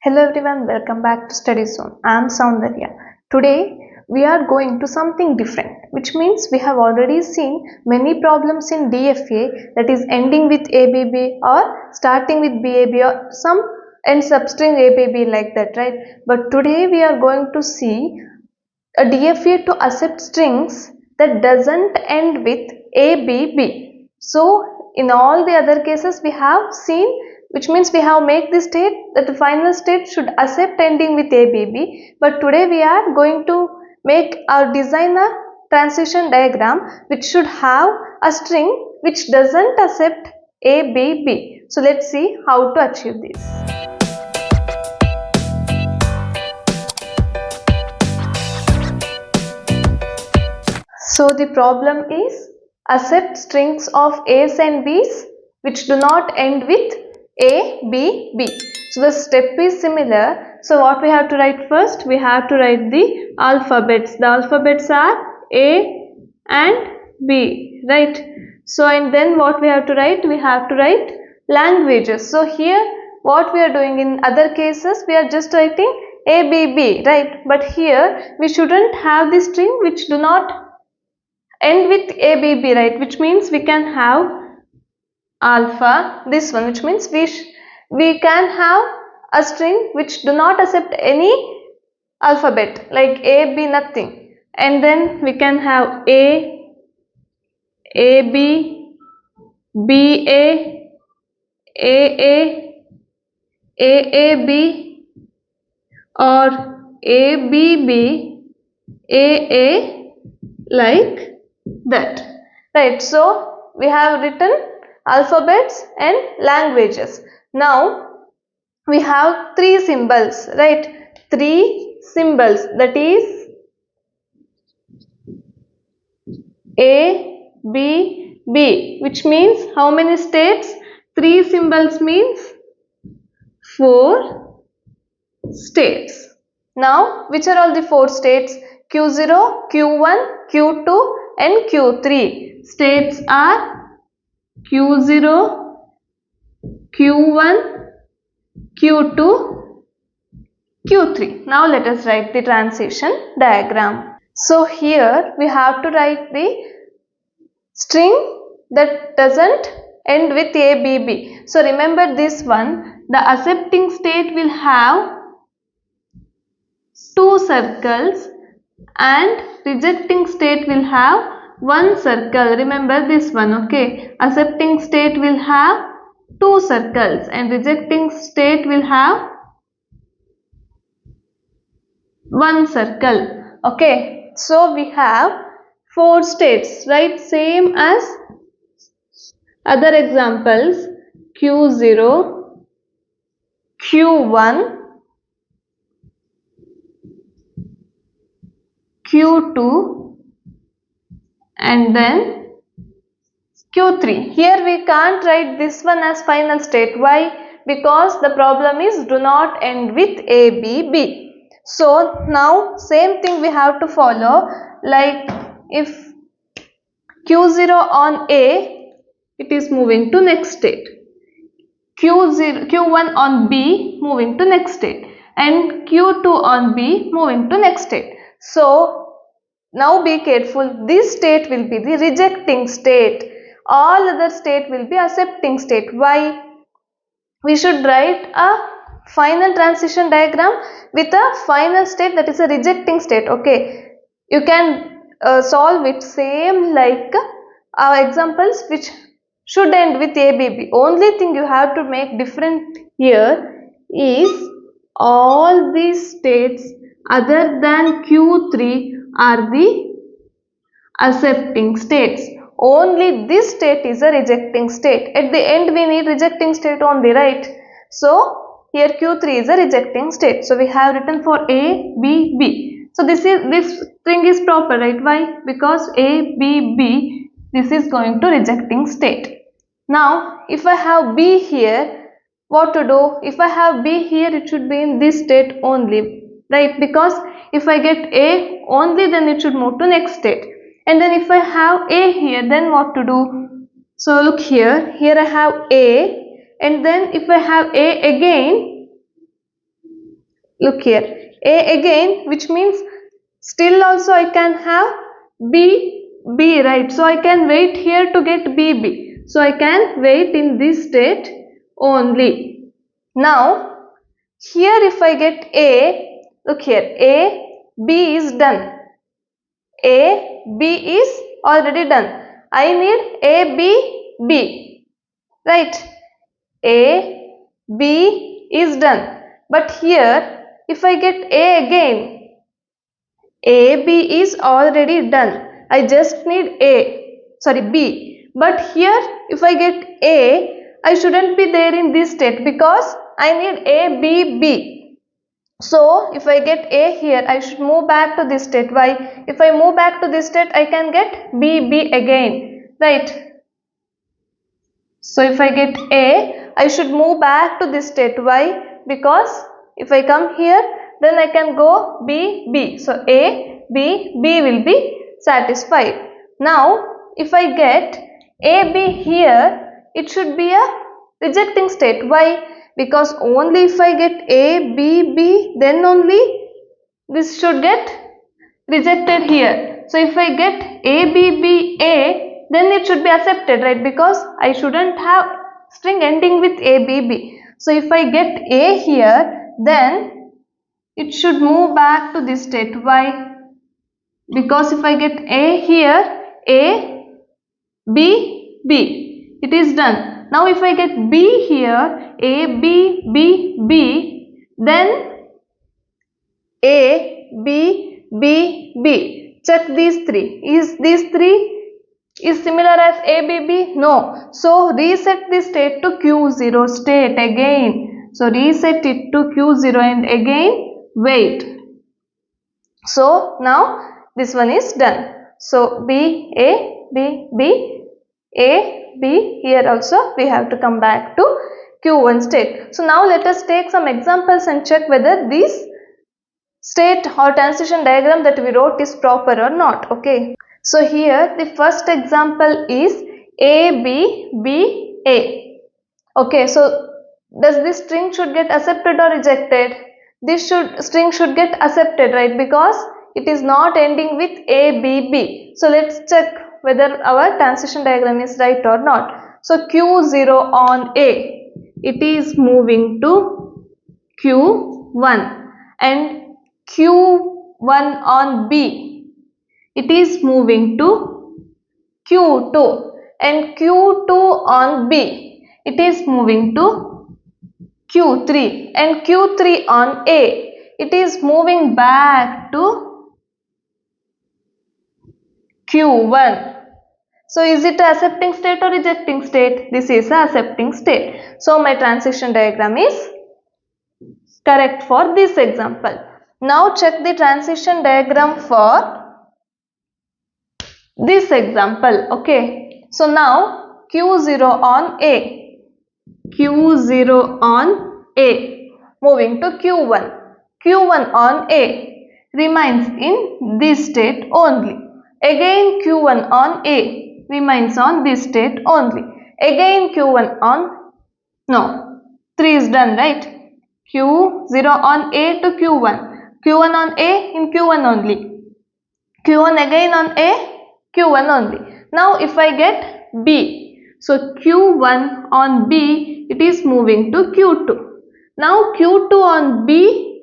Hello everyone, welcome back to Study Zone. I am Soundarya. Today we are going to something different, which means we have already seen many problems in DFA, that is ending with ABB or starting with BAB or some end substring ABB like that, right? But today we are going to see a DFA to accept strings that doesn't end with ABB. So in all the other cases we have seen, which means we have made the state that the final state should accept ending with ABB, but today we are going to make or design a transition diagram which should have a string which doesn't accept ABB. So let's see how to achieve this. So the problem is accept strings of A's and B's which do not end with A, B, B. So the step is similar. So what we have to write first? We have to write the alphabets. The alphabets are A and B, right? So and then what we have to write? We have to write languages. So here what we are doing in other cases, we are just writing ABB, right? But here we shouldn't have the string which do not end with ABB, right? Which means we can have alpha, this one, which means we can have a string which do not accept any alphabet like A, B, nothing, and then we can have A, AB, BA, AA, AAB, or ABB, AA, like that, right? So we have written alphabets and languages. Now we have three symbols, right? Three symbols, that is A, B, B, which means how many states? Three symbols means 4 states. Now which are all the 4 states? Q0, Q1, Q2 and Q3. States are Q0, Q1, Q2, Q3. Now let us write the transition diagram. So here we have to write the string that doesn't end with ABB. So remember this one, the accepting state will have 2 circles and rejecting state will have 1 circle. Remember this one, okay? Accepting state will have 2 circles and rejecting state will have 1 circle, okay? So we have 4 states, right? Same as other examples, Q0, Q1, Q2 and then Q3. Here we can't write this one as final state. Why? Because the problem is do not end with ABB. So now same thing we have to follow, like if Q0 on A, it is moving to next state. Q1 on B, moving to next state, and Q2 on B, moving to next state. So now be careful, this state will be the rejecting state, all other state will be accepting state. Why? We should write a final transition diagram with a final state that is a rejecting state, okay? You can solve it same like our examples which should end with ABB. Only thing you have to make different here is all these states other than Q3 are the accepting states. Only this state is a rejecting state. At the end we need rejecting state only, right? So here Q3 is a rejecting state. So we have written for A, B, B. So this string is proper, right? Why? Because A, B, B, this is going to rejecting state. Now if I have B here, what to do? If I have B here, it should be in this state only, right? Because if I get A only, then it should move to next state. And then if I have A here, then what to do? So look here I have A, and then if I have A again, Look here, A again, which means still also I can have B, right? So I can wait here to get B. So I can wait in this state only. Now, here if I get A, look here, A, B is done. A, B is already done. I need A, B, right? A, B is done. But here, if I get A again, A, B is already done. I just need B. But here, if I get A, I shouldn't be there in this state because I need A, B. So, if I get A here, I should move back to this state. Why? If I move back to this state, I can get B again, right? So, if I get A, I should move back to this state. Why? Because if I come here, then I can go B. So, A, B will be satisfied. Now, if I get AB here, it should be a rejecting state. Why? Because only if I get A, B, then only this should get rejected here. So, if I get A, then it should be accepted, right? Because I shouldn't have string ending with A, So, if I get A here, then it should move back to this state. Why? Because if I get A here, A, B, it is done. Now if I get B here, A, B, then A, B. Check these three. Is these three is similar as A, B? No. So reset the state to Q0 state again. So reset it to Q0 and again wait. So now this one is done. So B, A, B, here also we have to come back to Q1 state. So now let us take some examples and check whether this state or transition diagram that we wrote is proper or not. Okay. So here the first example is A, B, A. Okay. So does this string should get accepted or rejected? This string should get accepted, right? Because it is not ending with A, B. So let's check whether our transition diagram is right or not. So Q0 on A, it is moving to Q1, and Q1 on B, it is moving to Q2, and Q2 on B, it is moving to Q3, and Q3 on A, it is moving back to Q1. So is it a accepting state or rejecting state? This is a accepting state. So my transition diagram is correct for this example. Now check the transition diagram for this example. Okay. So now Q0 on A. Q0 on A moving to Q1. Q1 on A remains in this state only. Again Q1 on A remains on this state only. Again Q1 on, no, 3 is done, right? Q0 on A to Q1. Q1 on A in Q1 only. Q1 again on A, Q1 only. Now if I get B, so Q1 on B, it is moving to Q2. Now Q2 on B,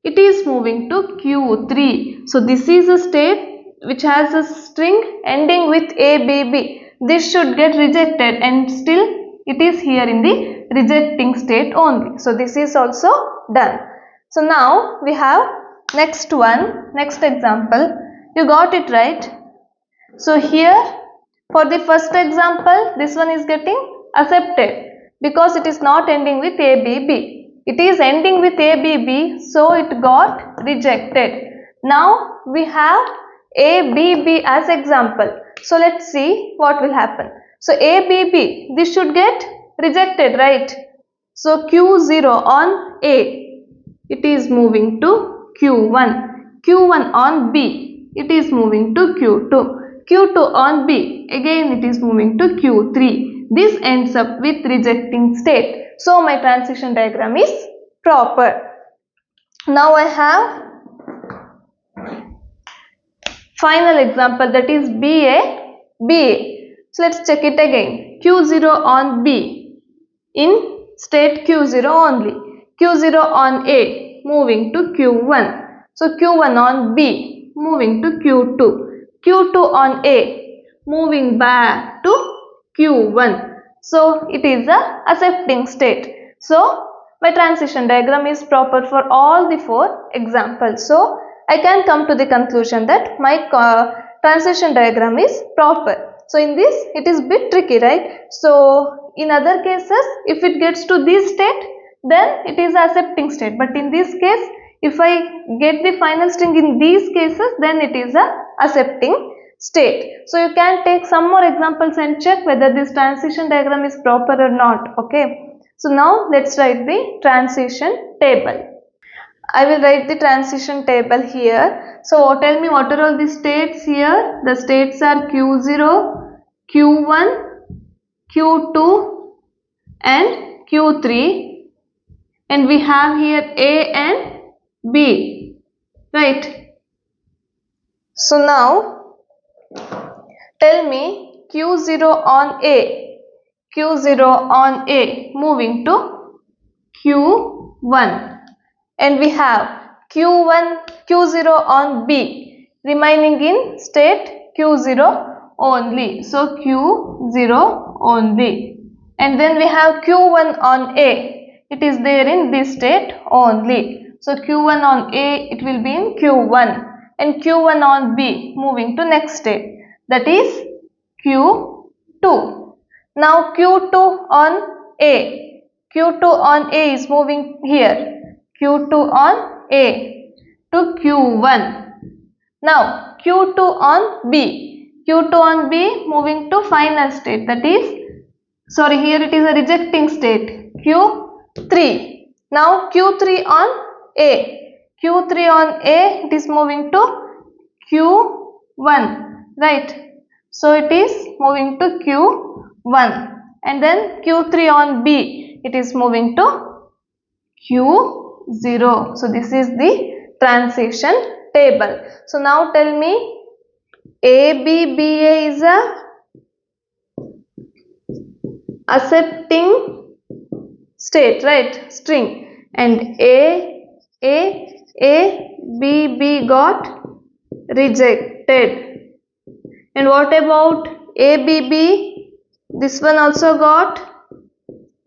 it is moving to Q3. So this is a state which has a string ending with A, B. This should get rejected, and still it is here in the rejecting state only. So this is also done. So now we have next example. You got it right? So here for the first example, this one is getting accepted because it is not ending with A, B. It is ending with A, B, so it got rejected. Now we have A, B as example. So let's see what will happen. So A, B, this should get rejected, right? So Q0 on A, it is moving to Q1. Q1 on B, it is moving to Q2. Q2 on B, again it is moving to Q3. This ends up with rejecting state. So my transition diagram is proper. Now I have final example, that is BA. So let's check it again. Q0 on B in state Q0 only. Q0 on A moving to Q1. So Q1 on B moving to Q2. Q2 on A moving back to Q1. So it is a accepting state. So my transition diagram is proper for all the 4 examples. So I can come to the conclusion that my transition diagram is proper. So in this it is bit tricky, right? So in other cases, if it gets to this state, then it is accepting state. But in this case, if I get the final string in these cases, then it is a accepting state. So you can take some more examples and check whether this transition diagram is proper or not. Okay. So now let's write the transition table. I will write the transition table here. So tell me what are all the states here. The states are Q0, Q1, Q2 and Q3, and we have here A and B, right? So now tell me Q0 on A, Q0 on A moving to Q1, and we have Q0 on B remaining in state Q0 only. So Q0 only, and then we have Q1 on A, it is there in this state only. So Q1 on A, it will be in Q1, and Q1 on B moving to next state, that is Q2. Now Q2 on A, Q2 on A is moving here, Q2 on A to Q1. Now Q2 on B, Q2 on B moving to final state, that is, sorry, here it is a rejecting state, Q3. Now Q3 on A, Q3 on A, it is moving to Q1, right? So it is moving to Q1, and then Q3 on B, it is moving to Q0. So this is the transition table. So now tell me, ABBA is a accepting state, right? String, and ABB got rejected. And what about ABB? This one also got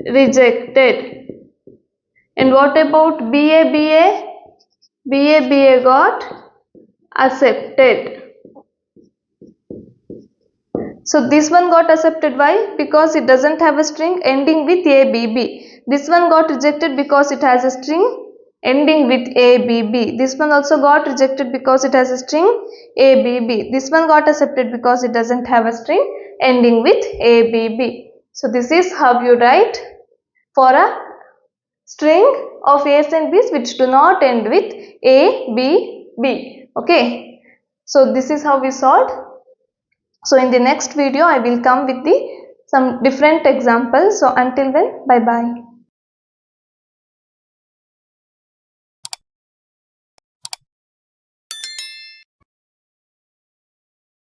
rejected. And what about BABA? BABA got accepted. So this one got accepted. Why? Because it doesn't have a string ending with ABB. This one got rejected because it has a string ending with ABB. This one also got rejected because it has a string ABB. This one got accepted because it doesn't have a string ending with ABB. So this is how you write for a string of A's and B's which do not end with ABB. Okay. So this is how we solved. So in the next video I will come with some different examples. So until then, bye bye.